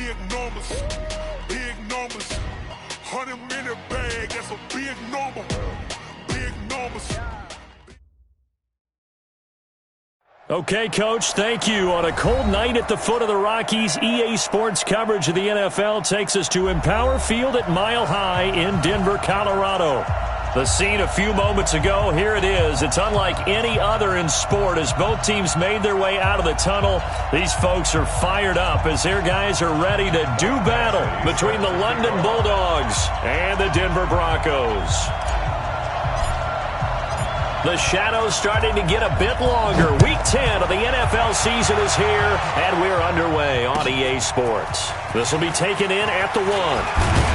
big numbers. Big numbers. 100-minute bag, that's a big number. Big numbers. Okay, Coach, thank you. On a cold night at the foot of the Rockies, EA Sports coverage of the NFL takes us to Empower Field at Mile High in Denver, Colorado. The scene a few moments ago, here it is. It's unlike any other in sport as both teams made their way out of the tunnel. These folks are fired up as their guys are ready to do battle between the London Bulldogs and the Denver Broncos. The shadow's starting to get a bit longer. Week 10 of the NFL season is here, and we're underway on EA Sports. This will be taken in at the 1.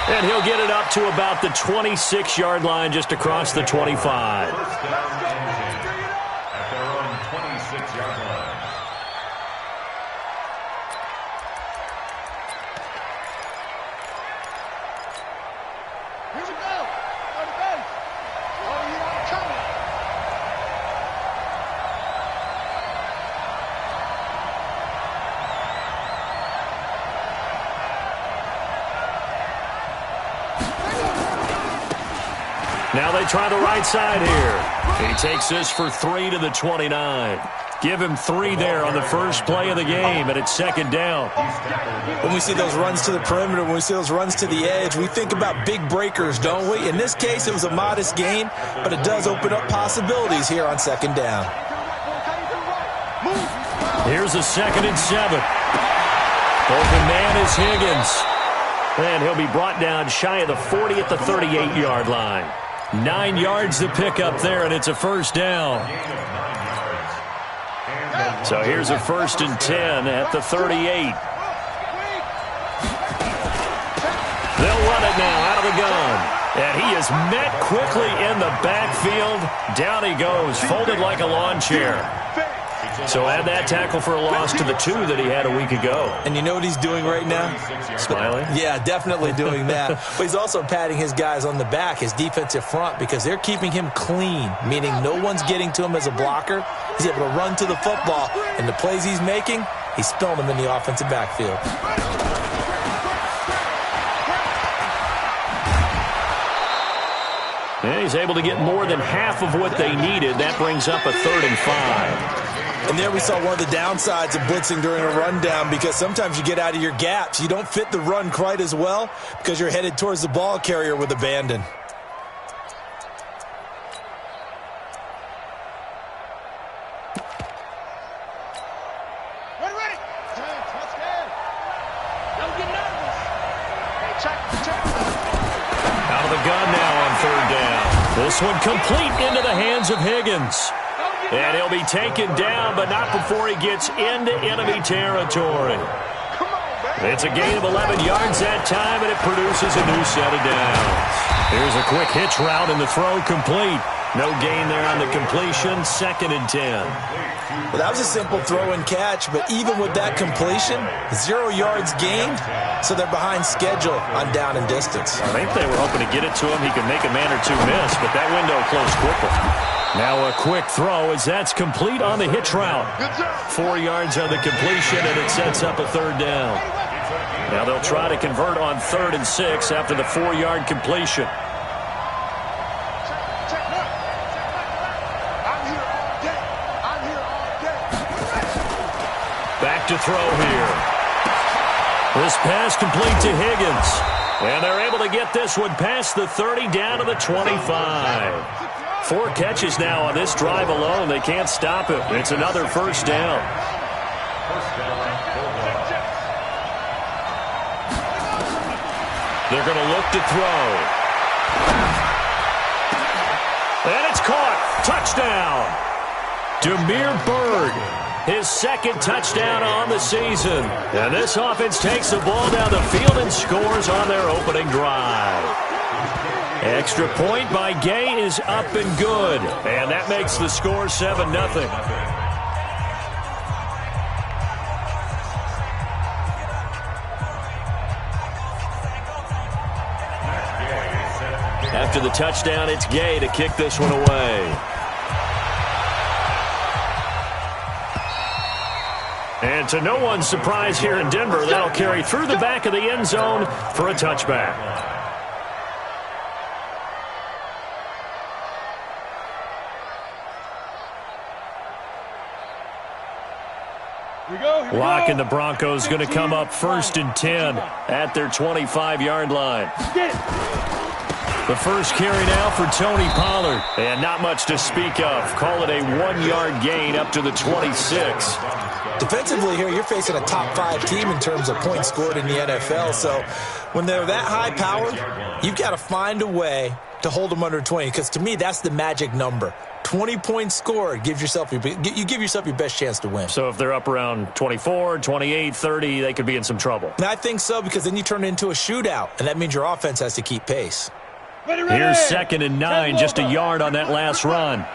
And he'll get it up to about the 26-yard line just across the 25. First down, at their own 26-yard line. Here we go. On the base. Oh, you want to come. Now they try the right side here. He takes this for 3 to the 29. Give him 3 there on the first play of the game, and it's second down. When we see those runs to the perimeter, when we see those runs to the edge, we think about big breakers, don't we? In this case, it was a modest gain, but it does open up possibilities here on second down. Here's a 2nd and 7. Open man is Higgins. And he'll be brought down shy of the 40 at the 38-yard line. 9 yards to pick up there, and it's a first down. So here's a 1st and 10 at the 38. They'll run it now out of the gun. And he is met quickly in the backfield. Down he goes, folded like a lawn chair. So add that tackle for a loss to the 2 that he had a week ago. And you know what he's doing right now? Smiling? Yeah, definitely doing that. But he's also patting his guys on the back, his defensive front, because they're keeping him clean, meaning no one's getting to him as a blocker. He's able to run to the football, and the plays he's making, he's spilling them in the offensive backfield. And he's able to get more than half of what they needed. That brings up a 3rd and 5. And there we saw one of the downsides of blitzing during a rundown, because sometimes you get out of your gaps. You don't fit the run quite as well because you're headed towards the ball carrier with abandon. Ready. Touchdown. Don't get nervous. Hey, check. Out of the gun now on 3rd down. This one complete into the hands of Higgins. And he'll be taken down, but not before he gets into enemy territory. It's a gain of 11 yards that time, and it produces a new set of downs. Here's a quick hitch route, and the throw complete. No gain there on the completion, 2nd and 10. Well, that was a simple throw and catch, but even with that completion, 0 yards gained, so they're behind schedule on down and distance. I think they were hoping to get it to him. He could make a man or two miss, but that window closed quickly. Now a quick throw as that's complete on the hitch route. 4 yards on the completion, and it sets up a 3rd down. Now they'll try to convert on 3rd and 6 after the 4-yard completion. Back to throw here. This pass complete to Higgins. And they're able to get this one past the 30 down to the 25. 4 catches now on this drive alone. They can't stop it. It's another first down. They're going to look to throw. And it's caught. Touchdown. Damiere Byrd. His 2nd touchdown on the season. And this offense takes the ball down the field and scores on their opening drive. Extra point by Gay is up and good. And that makes the score 7-0. After the touchdown, it's Gay to kick this one away. And to no one's surprise here in Denver, that'll carry through the back of the end zone for a touchback. Lock and the Broncos going to come up 1st and 10 at their 25-yard line. The first carry now for Tony Pollard. And not much to speak of. Call it a 1-yard gain up to the 26. Defensively here, you're facing a top 5 team in terms of points scored in the NFL. So when they're that high powered, you've got to find a way to hold them under 20. Because to me, that's the magic number. 20 points scored, you give yourself your best chance to win. So if they're up around 24, 28, 30, they could be in some trouble. And I think so, because then you turn it into a shootout, and that means your offense has to keep pace. Ready. Here's 2nd and 9, just a yard on that last run. On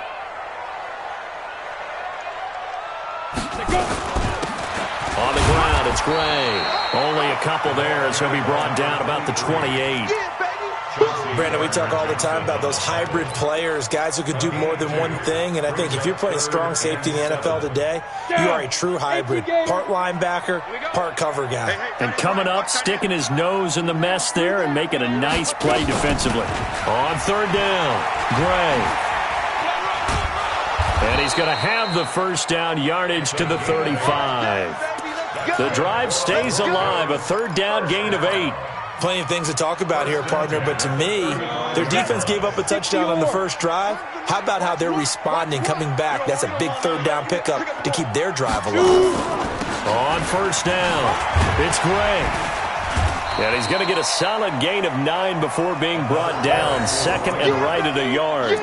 the ground, it's Gray. Only a couple there as he'll be brought down about the 28. Brandon, we talk all the time about those hybrid players, guys who could do more than one thing, and I think if you're playing strong safety in the NFL today, you are a true hybrid. Part linebacker, part cover guy. And coming up, sticking his nose in the mess there and making a nice play defensively. On 3rd down, Gray. And he's going to have the first down yardage to the 35. The drive stays alive, a 3rd down gain of 8. Plenty of things to talk about here, partner, but to me, their defense gave up a touchdown on the first drive. How about how they're responding, coming back? That's a big 3rd down pickup to keep their drive alive. On 1st down, it's Gray. And he's going to get a solid gain of 9 before being brought down. 2nd and right at a yard.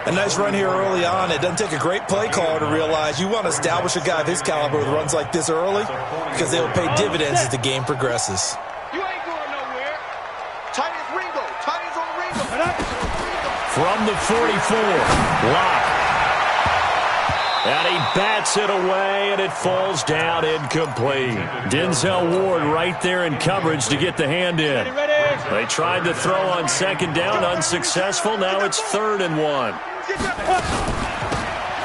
A nice run here early on. It doesn't take a great play caller to realize you want to establish a guy of his caliber with runs like this early, because they will pay dividends as the game progresses. You ain't going nowhere. Tight as Ringo. Tight as on Ringo. From the 44, Lock. And he bats it away, and it falls down incomplete. Denzel Ward right there in coverage to get the hand in. They tried to throw on 2nd down, unsuccessful. Now it's 3rd and 1.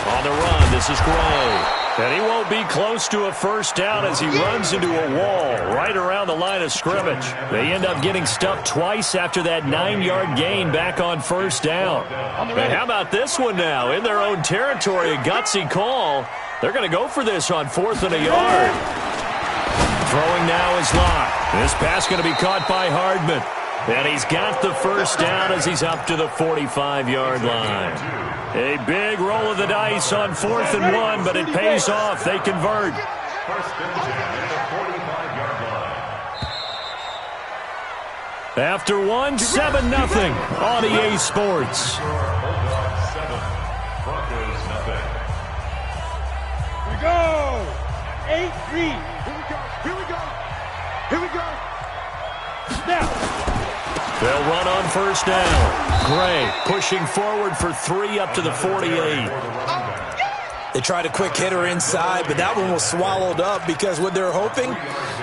On the run, this is Gray. And he won't be close to a first down as he runs into a wall right around the line of scrimmage. They end up getting stuffed twice after that 9-yard gain back on first down. And how about this one now? In their own territory, a gutsy call. They're going to go for this on 4th and a yard. Throwing now is Locke. This pass going to be caught by Hardman. And he's got the first down as he's up to the 45-yard line. A big roll of the dice on 4th and 1, but it pays off. They convert. First and 10 at the 45-yard line. After 1, 7-0 on EA Sports. Bulldogs 7, Broncos nothing. Here we go. 8-3. Here we go. Here we go. Now. They'll run on first down. Gray pushing forward for 3 up to the 48. They tried a quick hitter inside, but that one was swallowed up because what they're hoping,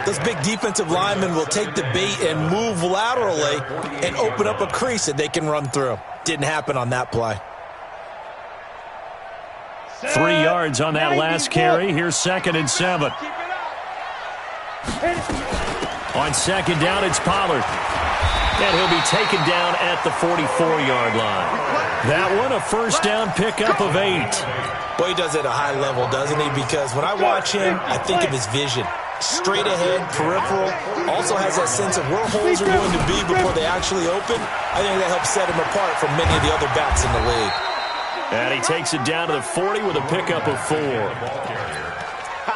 those big defensive linemen will take the bait and move laterally and open up a crease that they can run through. Didn't happen on that play. 3 yards on that last carry. Here's 2nd and 7. On 2nd down, it's Pollard. And he'll be taken down at the 44-yard line. That one, a first down pickup of 8. Well, he does it at a high level, doesn't he? Because when I watch him, I think of his vision. Straight ahead, peripheral. Also has that sense of where holes are going to be before they actually open. I think that helps set him apart from many of the other backs in the league. And he takes it down to the 40 with a pickup of 4.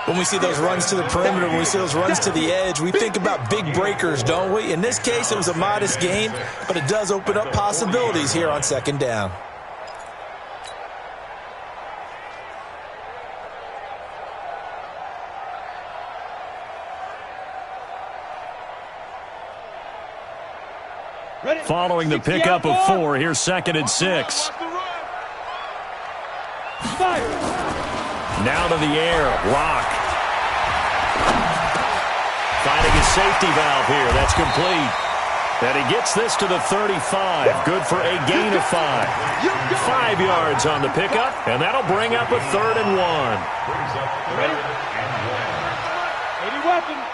When we see those runs to the perimeter, when we see those runs to the edge, we think about big breakers, don't we? In this case, it was a modest gain, but it does open up possibilities here on 2nd down. Following the pickup of 4, here's 2nd and 6. Now to the air, Rock. Finding his safety valve here. That's complete. And he gets this to the 35. Good for a gain of 5. 5 yards on the pickup, and that'll bring up a 3rd and 1. Ready? 80 weapons.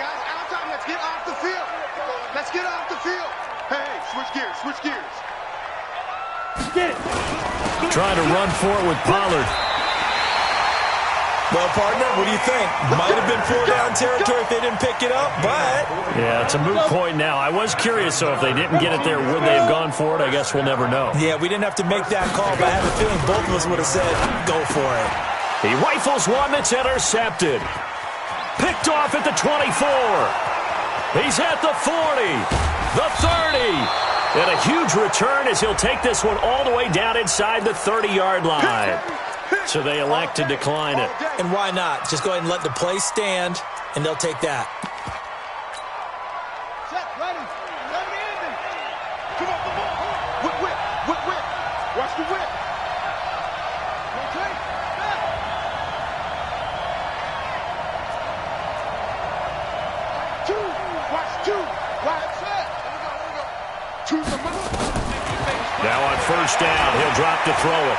Guys, out time. Let's get off the field. Let's get off the field. Hey, switch gears, switch gears. Get it. Trying to run for it with Pollard. Well, partner, what do you think? Might have been 4-down territory if they didn't pick it up, but... Yeah, it's a moot point now. I was curious, so if they didn't get it there, would they have gone for it? I guess we'll never know. Yeah, we didn't have to make that call, but I have a feeling both of us would have said, go for it. He rifles one that's intercepted. Picked off at the 24. He's at the 40. The 30. And a huge return as he'll take this one all the way down inside the 30-yard line. So they elect to decline it. And why not? Just go ahead and let the play stand, and they'll take that. Set, ready. Come on, the ball. Whip. Watch the whip. Okay. Two. Watch two. Watch set. Here we go. Now on first down, he'll drop to throw it.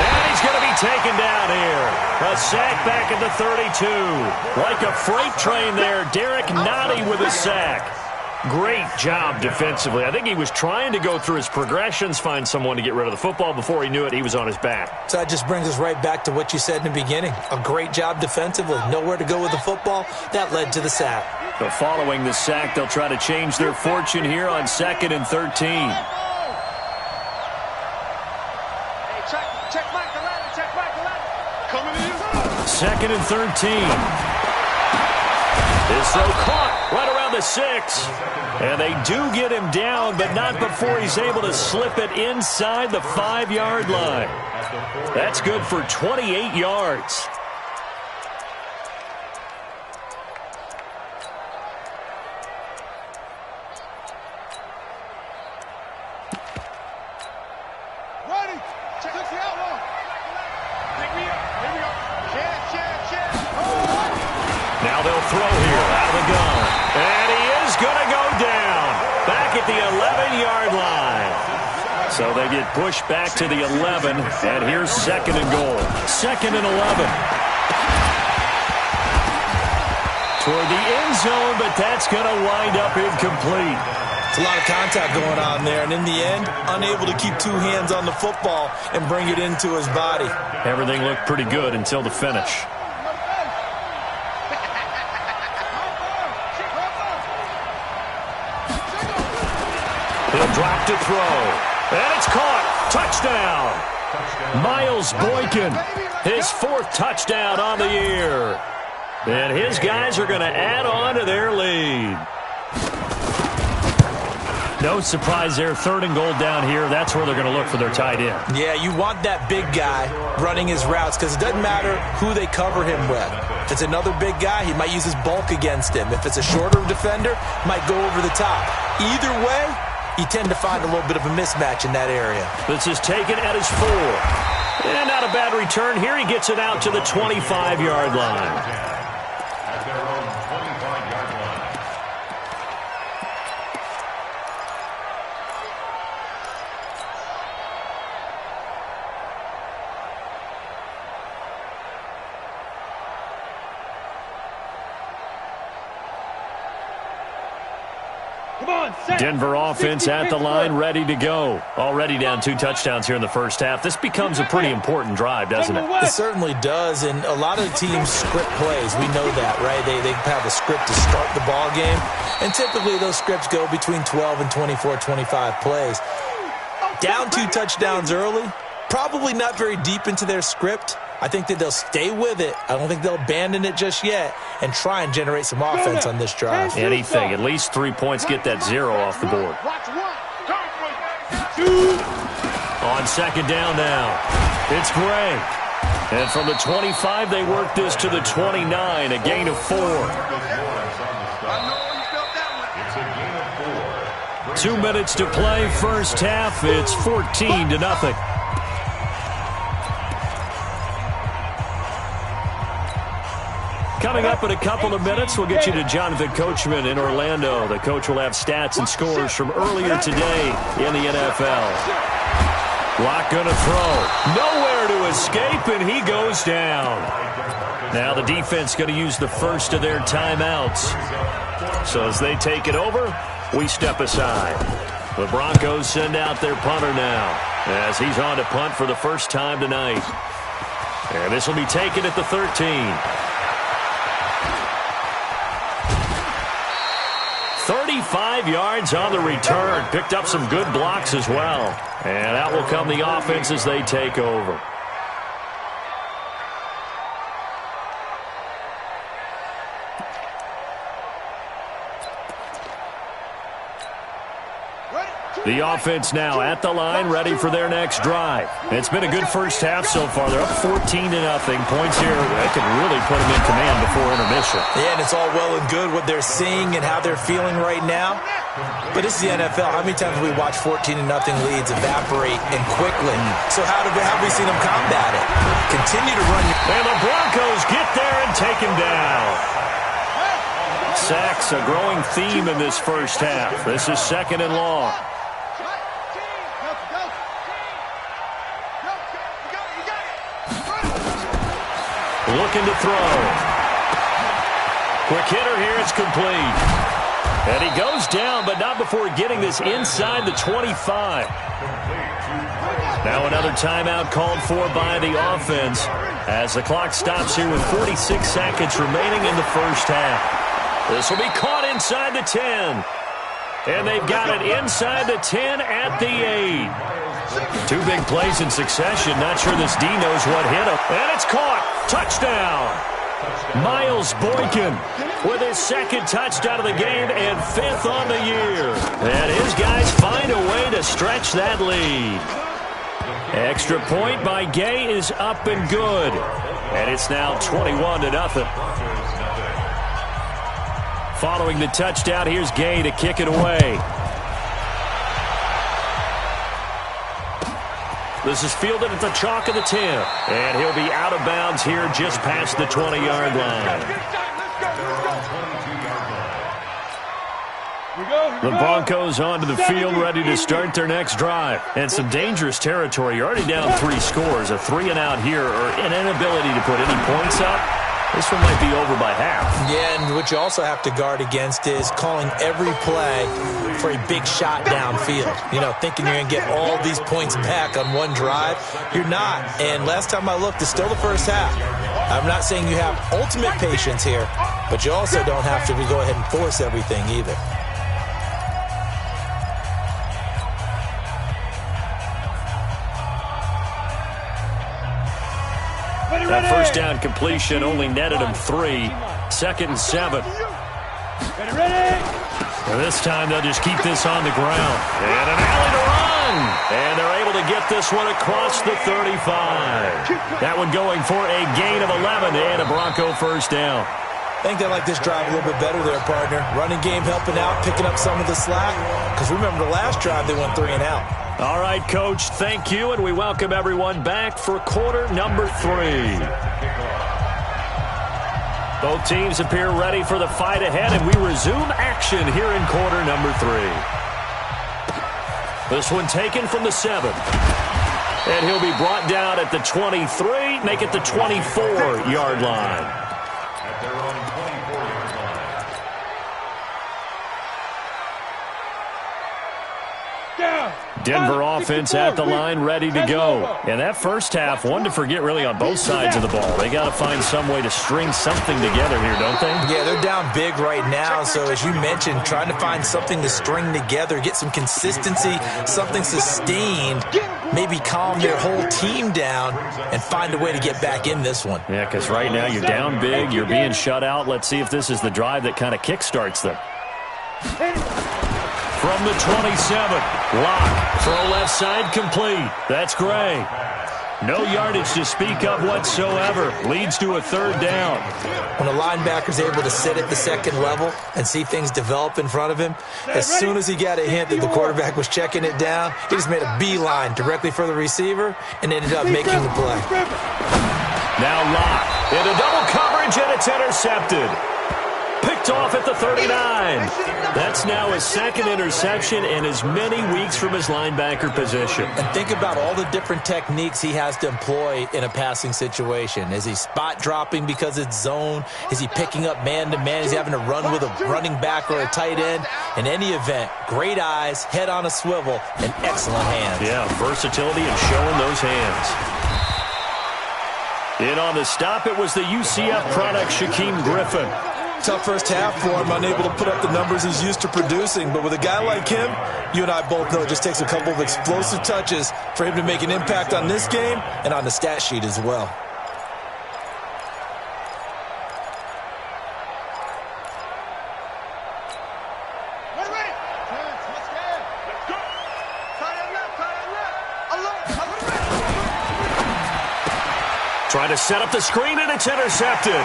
And he's going to be taken down here. A sack back at the 32. Like a freight train there, Derek Nottie with a sack. Great job defensively. I think he was trying to go through his progressions, find someone to get rid of the football. Before he knew it, he was on his back. So that just brings us right back to what you said in the beginning. A great job defensively. Nowhere to go with the football. That led to the sack. So following the sack, they'll try to change their fortune here on 2nd and 13. Check Mike, the ladder. Coming in. 2nd and 13. This throw caught right around the 6. And they do get him down, but not before he's able to slip it inside the 5-yard line. That's good for 28 yards. Ready. Check the outlaw. Pick me up. Here we go. Check. Now they'll throw here out of the gun. And he is going to go down. Back at the 11-yard line. So they get pushed back to the 11. And here's 2nd and goal. 2nd and 11. Toward the end zone, but that's going to wind up incomplete. It's a lot of contact going on there, and in the end, unable to keep 2 hands on the football and bring it into his body. Everything looked pretty good until the finish. He'll drop to throw. And it's caught. Touchdown. Miles Boykin, his 4th touchdown on the year. And his guys are going to add on to their lead. No surprise there. 3rd and goal down here. That's where they're going to look for their tight end. Yeah, you want that big guy running his routes because it doesn't matter who they cover him with. If it's another big guy, he might use his bulk against him. If it's a shorter defender, might go over the top. Either way, you tend to find a little bit of a mismatch in that area. This is taken at his 4. And not a bad return. Here he gets it out to the 25-yard line. At their own 25-yard line. Denver offense at the line, ready to go. Already down 2 touchdowns here in the first half. This becomes a pretty important drive, doesn't it? It certainly does, and a lot of the teams script plays. We know that, right? They have a script to start the ball game, and typically those scripts go between 12 and 24, 25 plays. Down 2 touchdowns early, probably not very deep into their script. I think that they'll stay with it. I don't think they'll abandon it just yet and try and generate some offense on this drive. Anything. At least 3 points, get that 0 off the board. On 2nd down now, it's Gray. And from the 25, they work this to the 29, a gain of 4. 2 minutes to play, first half. It's 14-0. Coming up in a couple of minutes, we'll get you to Jonathan Coachman in Orlando. The coach will have stats and scores from earlier today in the NFL. Lock going to throw. Nowhere to escape, and he goes down. Now the defense going to use the first of their timeouts. So as they take it over, we step aside. The Broncos send out their punter now as he's on to punt for the first time tonight. And this will be taken at the 13. 35 yards on the return. Picked up some good blocks as well. And out will come the offense as they take over. The offense now at the line, ready for their next drive. It's been a good first half so far. They're up 14-0. Points here, they can really put them in command before intermission. Yeah, and it's all well and good what they're seeing and how they're feeling right now. But this is the NFL. How many times have we watched 14-0 leads evaporate and quickly? So how have we seen them combat it? Continue to run. And the Broncos get there and take him down. Sacks, a growing theme in this first half. This is 2nd and long. Looking to throw. Quick hitter here, it's complete. And he goes down, but not before getting this inside the 25. Now another timeout called for by the offense as the clock stops here with 46 seconds remaining in the first half. This will be caught inside the 10. And they've got it inside the 10 at the 8. Two big plays in succession. Not sure this D knows what hit him. And it's caught. Touchdown. Miles Boykin with his 2nd touchdown of the game and 5th on the year. And his guys find a way to stretch that lead. Extra point by Gay is up and good. And it's now 21-0. Following the touchdown, here's Gay to kick it away. This is fielded at the chalk of the 10. And he'll be out of bounds here just past the 20-yard line. The Broncos onto the field, ready to start their next drive. And some dangerous territory. You're already down 3 scores. A 3-and-out here or an inability to put any points up. This one might be over by half. Yeah, and what you also have to guard against is calling every play for a big shot downfield. You know, thinking you're going to get all these points back on one drive. You're not. And last time I looked, it's still the first half. I'm not saying you have ultimate patience here, but you also don't have to go ahead and force everything either. That first down completion only netted him 3. 2nd and 7. And this time they'll just keep this on the ground. And an alley to run. And they're able to get this one across the 35. That one going for a gain of 11 and a Bronco first down. I think they like this drive a little bit better there, partner. Running game helping out, picking up some of the slack. Because remember, the last drive they went 3 and out. All right, Coach, thank you, and we welcome everyone back for quarter number 3. Both teams appear ready for the fight ahead, and we resume action here in quarter number 3. This one taken from the 7. And he'll be brought down at the 23, make it the 24-yard line. At their own 24-yard line. Denver offense at the line, ready to go. And that first half, one to forget really on both sides of the ball. They got to find some way to string something together here, don't they? Yeah, they're down big right now. So as you mentioned, trying to find something to string together, get some consistency, something sustained, maybe calm their whole team down and find a way to get back in this one. Yeah, because right now you're down big, you're being shut out. Let's see if this is the drive that kind of kickstarts them. From the 27, Lock, throw left side complete. That's Gray. No yardage to speak of whatsoever. Leads to a 3rd down. When a linebacker's able to sit at the 2nd level and see things develop in front of him, as soon as he got a hint that the quarterback was checking it down, he just made a beeline directly for the receiver and ended up making the play. Now Lock. Into double coverage, and it's intercepted. Picked off at the 39. That's now his second interception and as many weeks from his linebacker position. And think about all the different techniques he has to employ in a passing situation. Is he spot dropping because it's zone? Is he picking up man-to-man? Is he having to run with a running back or a tight end? In any event, great eyes, head on a swivel, and excellent hands. Yeah, versatility and showing those hands. In on the stop, it was the UCF product, Shaquem Griffin. Tough first half for him, unable to put up the numbers he's used to producing. But with a guy like him, you and I both know it just takes a couple of explosive touches for him to make an impact on this game and on the stat sheet as well. Trying to set up the screen, and it's intercepted.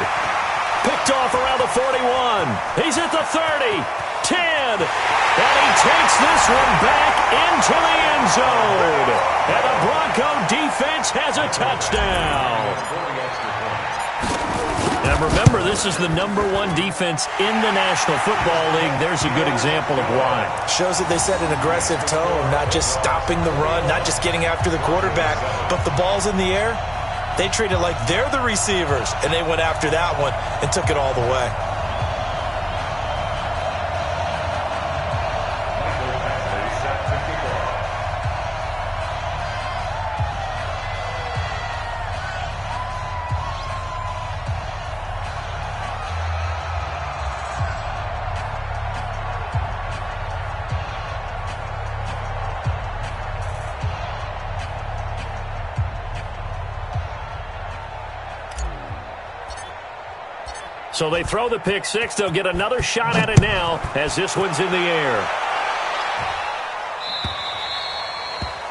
Picked off around the 41. He's at the 30, 10, and he takes this one back into the end zone. And the Bronco defense has a touchdown. And remember, this is the #1 defense in the National Football League. There's a good example of why. Shows that they set an aggressive tone, not just stopping the run, not just getting after the quarterback, but the ball's in the air. They treat it like they're the receivers, and they went after that one and took it all the way. So they throw the pick six. They'll get another shot at it now as this one's in the air.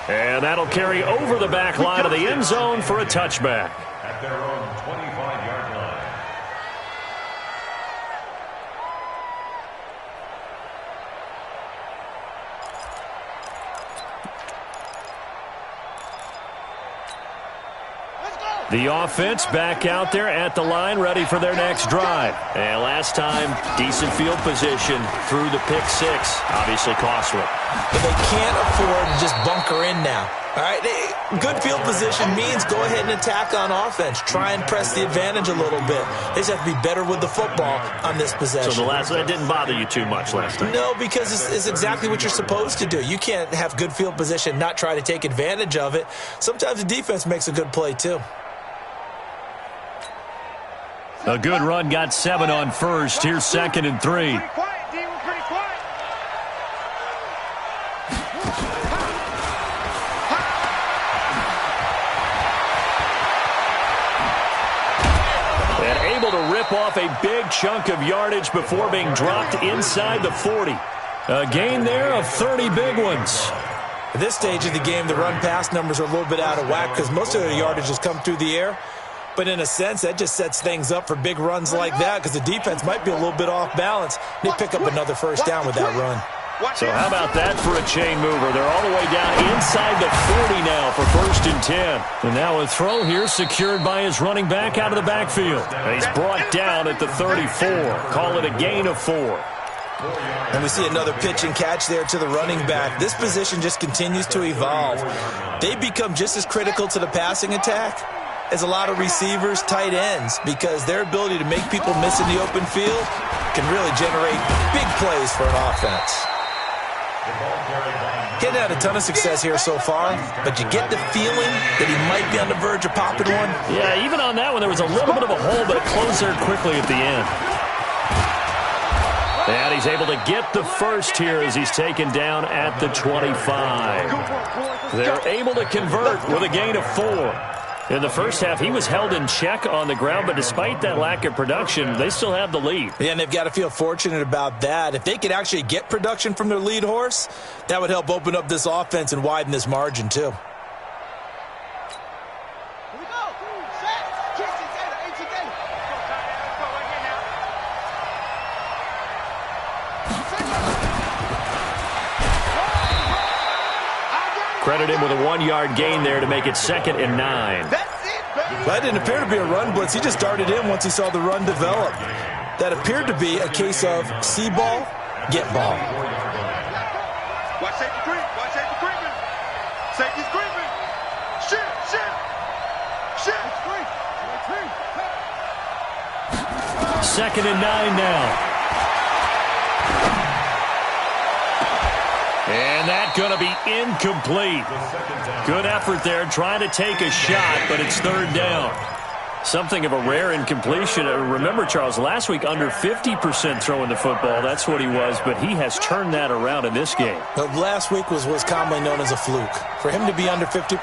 And that'll carry over the back line of the end zone for a touchback. At their own 25-yard line. The offense back out there at the line, ready for their next drive. And last time, decent field position through the pick six. Obviously costly. But they can't afford to just bunker in now. All right, good field position means go ahead and attack on offense. Try and press the advantage a little bit. They just have to be better with the football on this possession. So that didn't bother you too much last time? No, because it's exactly what you're supposed to do. You can't have good field position, not try to take advantage of it. Sometimes the defense makes a good play too. A good run got 7 on first. Here's 2nd and 3. Pretty quiet, D. We're pretty quiet. And able to rip off a big chunk of yardage before being dropped inside the 40. A gain there of 30 big ones. At this stage of the game, the run-pass numbers are a little bit out of whack because most of their yardage has come through the air. But in a sense, that just sets things up for big runs like that because the defense might be a little bit off balance. They pick up another first down with that run. So how about that for a chain mover? They're all the way down inside the 40 now for 1st and 10. And now a throw here secured by his running back out of the backfield. And he's brought down at the 34. Call it a gain of 4. And we see another pitch and catch there to the running back. This position just continues to evolve. They become just as critical to the passing attack as a lot of receivers, tight ends, because their ability to make people miss in the open field can really generate big plays for an offense. Getting had a ton of success here so far, but you get the feeling that he might be on the verge of popping one. Yeah, even on that one, there was a little bit of a hole, but it closed there quickly at the end. And he's able to get the first here as he's taken down at the 25. They're able to convert with a gain of 4. In the first half, he was held in check on the ground, but despite that lack of production, they still have the lead. Yeah, and they've got to feel fortunate about that. If they could actually get production from their lead horse, that would help open up this offense and widen this margin, too. Credit him with a 1-yard gain there to make it 2nd and 9. That's it, baby. That didn't appear to be a run blitz. He just darted in once he saw the run develop. That appeared to be a case of see ball, get ball. Watch safety creep. Watch safety creeping. Safety's creeping. Shit. Second and 9 now. And that's going to be incomplete. Good effort there, trying to take a shot, but it's third down. Something of a rare incompletion. Remember, Charles, last week under 50% throwing the football. That's what he was, but he has turned that around in this game. But last week was commonly known as a fluke. For him to be under 50%,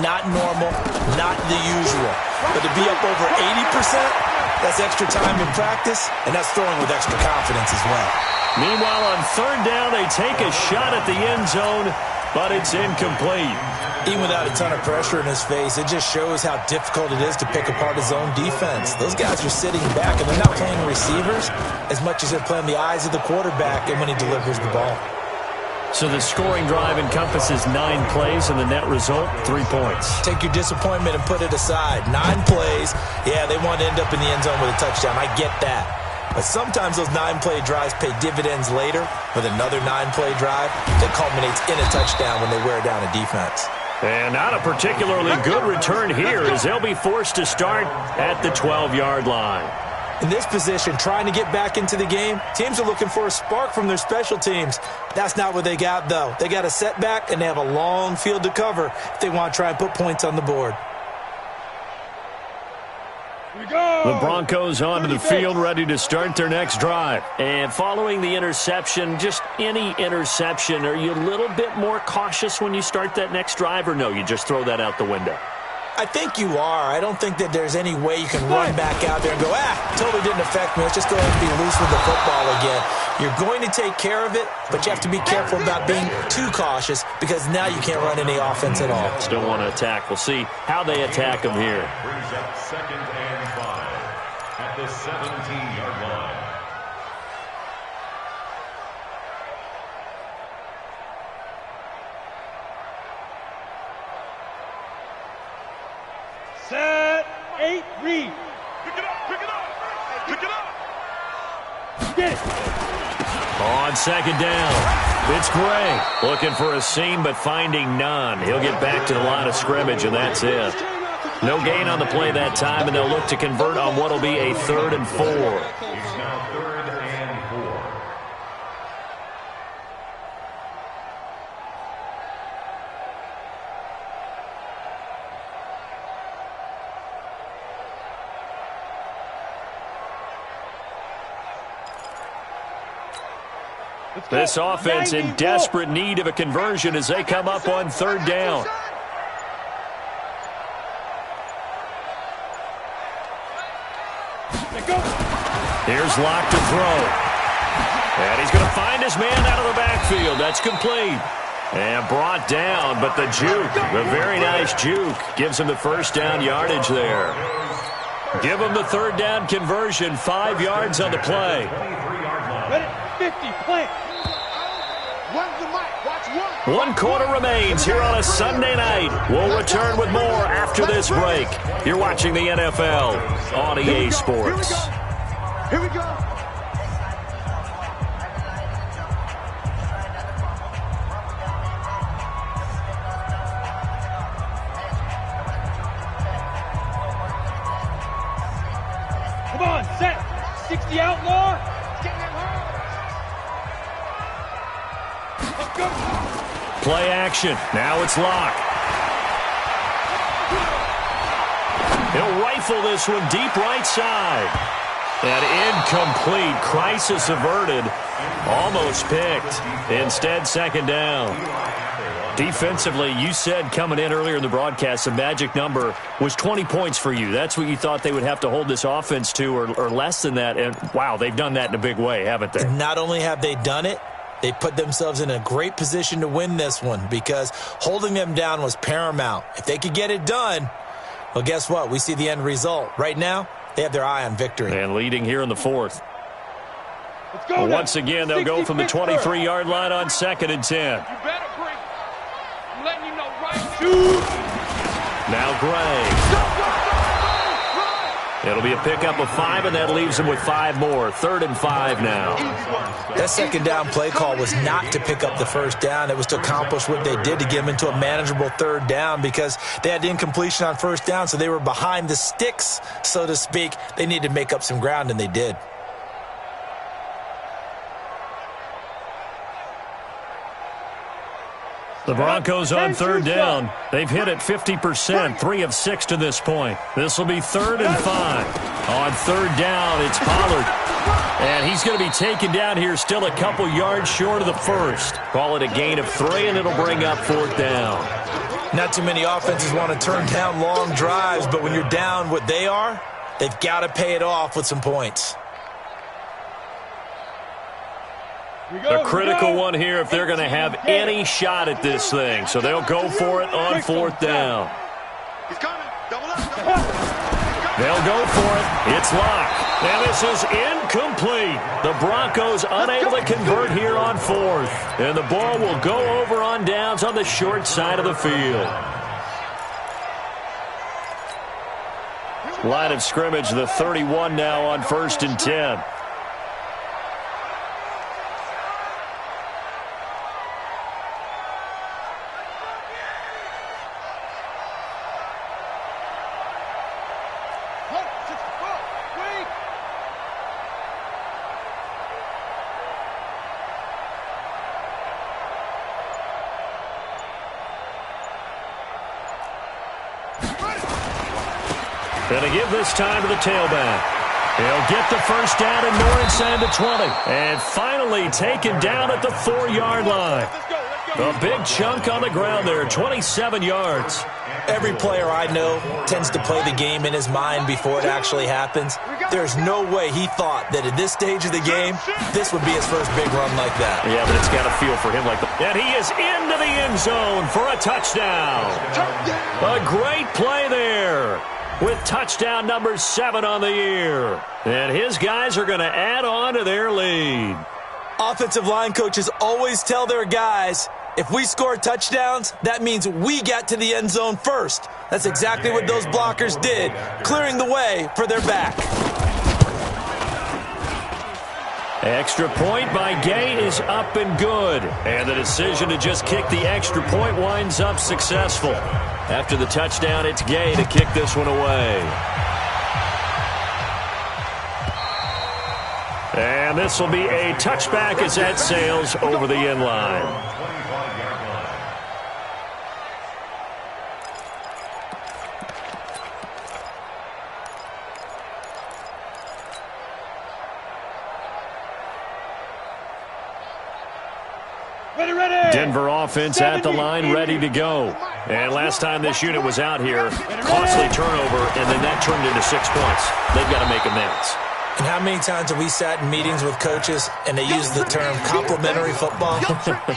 not normal, not the usual. But to be up over 80%, that's extra time in practice, and that's throwing with extra confidence as well. Meanwhile, on third down, they take a shot at the end zone, but it's incomplete. Even without a ton of pressure in his face, it just shows how difficult it is to pick apart his own defense. Those guys are sitting back, and they're not playing receivers as much as they're playing the eyes of the quarterback and when he delivers the ball. So the scoring drive encompasses 9 plays, and the net result, 3 points. Take your disappointment and put it aside. 9 plays. Yeah, they want to end up in the end zone with a touchdown. I get that. But sometimes those 9-play drives pay dividends later with another 9-play drive that culminates in a touchdown when they wear down a defense. And not a particularly good return here as they'll be forced to start at the 12-yard line. In this position, trying to get back into the game, teams are looking for a spark from their special teams. That's not what they got, though. They got a setback, and they have a long field to cover if they want to try and put points on the board. The Broncos onto the field, ready to start their next drive. And following the interception, just any interception, are you a little bit more cautious when you start that next drive, or no, you just throw that out the window? I think you are. I don't think that there's any way you can run back out there and go, totally didn't affect me. Let's just go ahead and be loose with the football again. You're going to take care of it, but you have to be careful about being too cautious because now you can't run any offense at all. Still want to attack. We'll see how they attack them here. Brings up 2nd and 5 at the 17-yard line. Set, 8, read. Pick it up. Pick it up. Get it. On second down, it's Gray looking for a seam but finding none. He'll get back to the line of scrimmage, and that's it. No gain on the play that time, and they'll look to convert on what will be a 3rd and 4. It's now 3rd and 4. This offense in desperate need of a conversion as they come up on 3rd down. Here's Locke to throw. And he's going to find his man out of the backfield. That's complete. And brought down, but the juke, a very nice juke, gives him the first down yardage there. Give him the 3rd down conversion, 5 yards on the play. Ready, 50, play. One quarter remains here on a Sunday night. We'll return with more after this break. You're watching the NFL on EA Sports. Here we go. Come on, set. 60 outlaw. Let's go. Play action. Now it's Locke. He'll rifle this one deep right side. And incomplete. Crisis averted. Almost picked. Instead, 2nd down. Defensively, you said coming in earlier in the broadcast, the magic number was 20 points for you. That's what you thought they would have to hold this offense to, or less than that. And, wow, they've done that in a big way, haven't they? And not only have they done it, they put themselves in a great position to win this one because holding them down was paramount. If they could get it done, well, guess what? We see the end result. Right now, they have their eye on victory. And leading here in the 4th. Let's go. Once again, they'll go from the 23-yard line on 2nd and 10. You better bring. I'm letting you know right. Shoot. Now Gray. It'll be a pickup of 5, and that leaves them with 5 more. 3rd and 5 now. That second down play call was not to pick up the first down. It was to accomplish what they did to get them into a manageable 3rd down because they had incompletion on first down, so they were behind the sticks, so to speak. They needed to make up some ground, and they did. The Broncos on 3rd down. They've hit it 50%, 3 of 6 to this point. This will be 3rd and 5. On 3rd down, it's Pollard. And he's going to be taken down here still a couple yards short of the first. Call it a gain of 3, and it'll bring up 4th down. Not too many offenses want to turn down long drives, but when you're down what they are, they've got to pay it off with some points. A critical one here if they're going to have any shot at this thing. So they'll go for it on 4th down. He's coming. Double up. They'll go for it. It's locked. And this is incomplete. The Broncos unable to convert here on 4th. And the ball will go over on downs on the short side of the field. Line of scrimmage, the 31 now on 1st and 10. Going to give this time to the tailback. He'll get the first down and more inside the 20. And finally taken down at the 4-yard line. A big chunk on the ground there, 27 yards. Every player I know tends to play the game in his mind before it actually happens. There's no way he thought that at this stage of the game, this would be his first big run like that. Yeah, but it's got to feel for him like that. And he is into the end zone for a touchdown. A great play there, with touchdown number 7 on the year. And his guys are going to add on to their lead. Offensive line coaches always tell their guys, if we score touchdowns, that means we get to the end zone first. That's exactly what those blockers did, clearing the way for their back. Extra point by Gay is up and good. And the decision to just kick the extra point winds up successful. After the touchdown, it's Gay to kick this one away. And this will be a touchback as that sails over the end line. Denver offense at the line, ready to go. And last time this unit was out here, costly turnover, and then that turned into 6 points. They've got to make amends. And how many times have we sat in meetings with coaches and they use the term complementary football?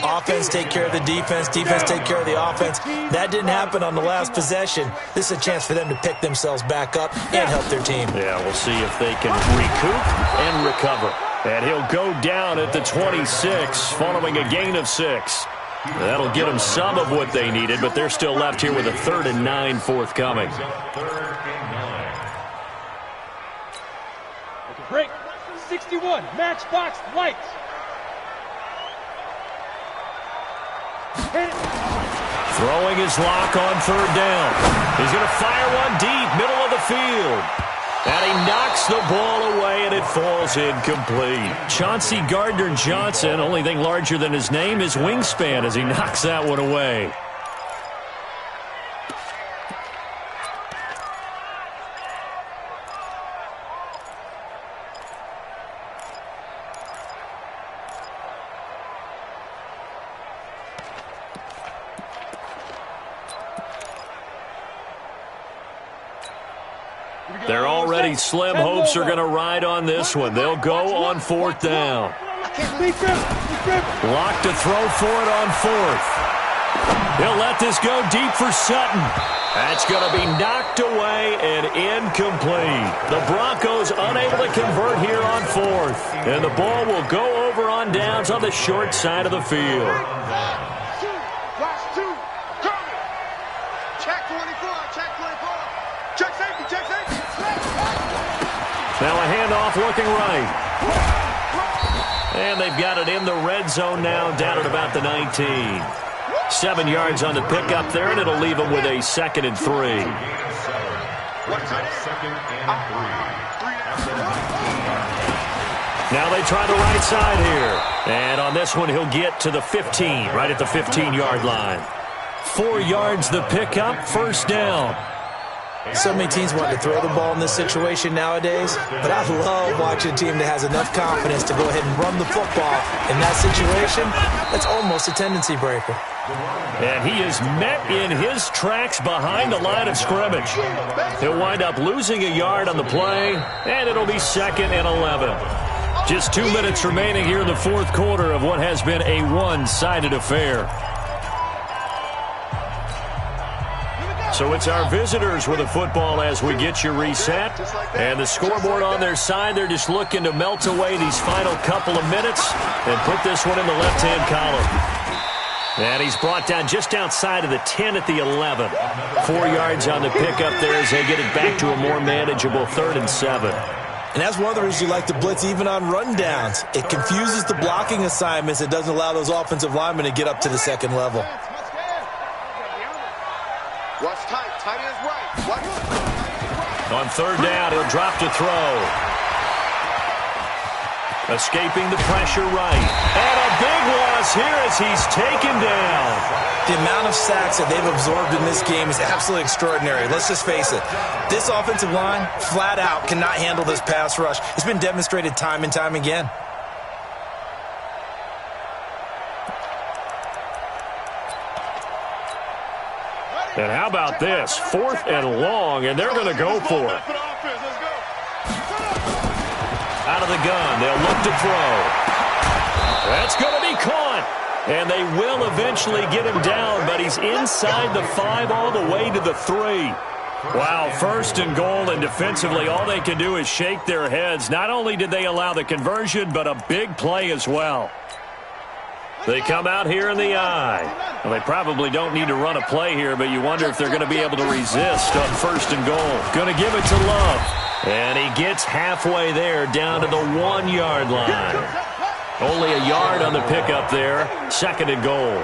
Offense take care of the defense, defense take care of the offense. That didn't happen on the last possession. This is a chance for them to pick themselves back up and help their team. Yeah, we'll see if they can recoup and recover. And he'll go down at the 26 following a gain of 6. That'll get them some of what they needed, but they're still left here with a 3rd and 9 forthcoming. Break. 61. Matchbox lights. Hit it. Throwing his lock on 3rd down. He's going to fire one deep, middle of the field. And he knocks the ball away, and it falls incomplete. Chauncey Gardner-Johnson, only thing larger than his name is wingspan as he knocks that one away. They're already slim hopes are going to ride on this one. They'll go on 4th down. Locked to throw for it on 4th. He'll let this go deep for Sutton. That's going to be knocked away and incomplete. The Broncos unable to convert here on 4th. And the ball will go over on downs on the short side of the field. Watch 2. Coming. Check 24. Check 24. Check safety. Check safety. Now a handoff looking right. And they've got it in the red zone now, down at about the 19. 7 yards on the pickup there, and it'll leave them with a 2nd and 3. Now they try the right side here. And on this one, he'll get to the 15, right at the 15-yard line. 4 yards the pickup, 1st down. So many teams want to throw the ball in this situation nowadays, but I love watching a team that has enough confidence to go ahead and run the football. In that situation, that's almost a tendency breaker. And he is met in his tracks behind the line of scrimmage. He'll wind up losing a yard on the play, and it'll be 2nd and 11. Just 2 minutes remaining here in the 4th quarter of what has been a one-sided affair. So it's our visitors with the football as we get you reset. And the scoreboard on their side, they're just looking to melt away these final couple of minutes and put this one in the left-hand column. And he's brought down just outside of the 10 at the 11. 4 yards on the pickup there as they get it back to a more manageable 3rd and 7. And that's one of the reasons you like to blitz even on rundowns. It confuses the blocking assignments. It doesn't allow those offensive linemen to get up to the 2nd level. Watch tight. Tight is right. Watch. On 3rd down, he'll drop to throw. Escaping the pressure right. And a big loss here as he's taken down. The amount of sacks that they've absorbed in this game is absolutely extraordinary. Let's just face it. This offensive line, flat out, cannot handle this pass rush. It's been demonstrated time and time again. And how about this? 4th and long, and they're going to go for it. Out of the gun, they'll look to throw. That's going to be caught. And they will eventually get him down, but he's inside the 5 all the way to the 3. Wow, 1st and goal, and defensively all they can do is shake their heads. Not only did they allow the conversion, but a big play as well. They come out here in the eye. Well, they probably don't need to run a play here, but you wonder if they're going to be able to resist on 1st and goal. Going to give it to Love. And he gets halfway there down to the 1-yard line. Only a yard on the pickup there. 2nd and goal.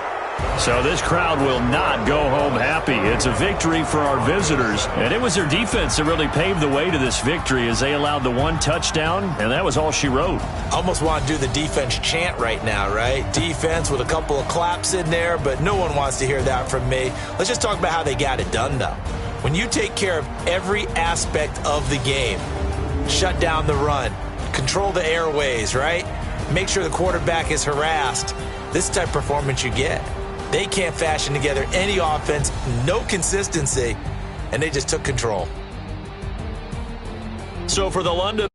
So this crowd will not go home happy. It's a victory for our visitors. And it was their defense that really paved the way to this victory as they allowed the 1 touchdown, and that was all she wrote. Almost want to do the defense chant right now, right? Defense with a couple of claps in there, but no one wants to hear that from me. Let's just talk about how they got it done, though. When you take care of every aspect of the game, shut down the run, control the airways, right? Make sure the quarterback is harassed. This type of performance you get. They can't fashion together any offense, no consistency, and they just took control. So for the London